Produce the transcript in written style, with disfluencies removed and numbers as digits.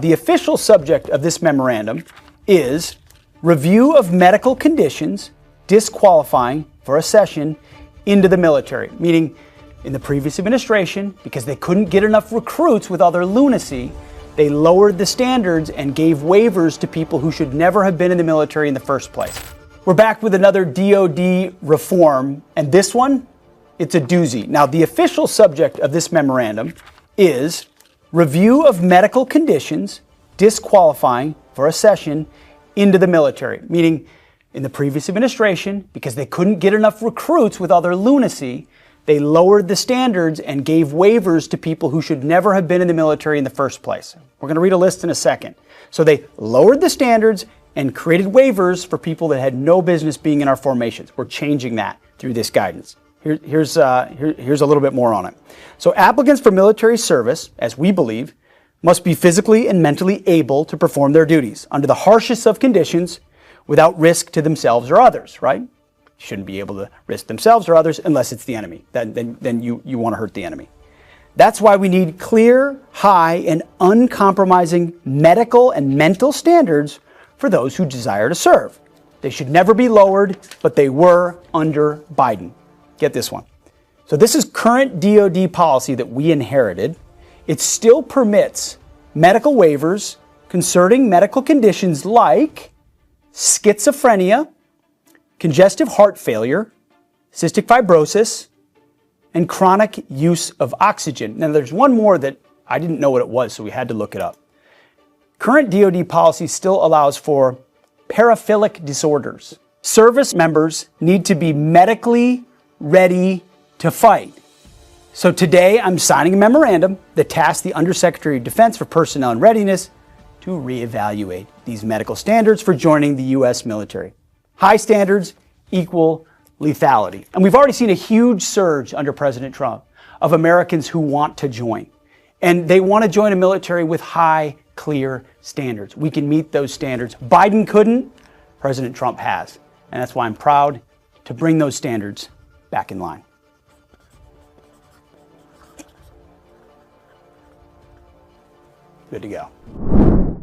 The official subject of this memorandum is review of medical conditions disqualifying for accession into the military, meaning in the previous administration, because they couldn't get enough recruits with all their lunacy, they lowered the standards and gave waivers to people who should never have been in the military in the first place. We're back with another DoD reform, and this one, it's a doozy. Now, the official subject of this memorandum is review of medical conditions disqualifying for accession into the military, meaning in the previous administration, because they couldn't get enough recruits with all their lunacy, they lowered the standards and gave waivers to people who should never have been in the military in the first place. We're going to read a list in a second. So they lowered the standards and created waivers for people that had no business being in our formations. We're changing that through this guidance. Here's a little bit more on it. So applicants for military service, as we believe, must be physically and mentally able to perform their duties under the harshest of conditions without risk to themselves or others, right? Shouldn't be able to risk themselves or others unless it's the enemy. Then you want to hurt the enemy. That's why we need clear, high, and uncompromising medical and mental standards for those who desire to serve. They should never be lowered, but they were under Biden. Get this one. So this is current DoD policy that we inherited. It still permits medical waivers concerning medical conditions like schizophrenia, congestive heart failure, cystic fibrosis, and chronic use of oxygen. Now there's one more that I didn't know what it was, so we had to look it up. Current DoD policy still allows for paraphilic disorders. Service members need to be medically ready to fight. So today I'm signing a memorandum that tasks the Undersecretary of Defense for Personnel and Readiness to reevaluate these medical standards for joining the U.S. military. High standards equal lethality. And we've already seen a huge surge under President Trump of Americans who want to join. And they want to join a military with high, clear standards. We can meet those standards. Biden couldn't, President Trump has. And that's why I'm proud to bring those standards back in line. Good to go.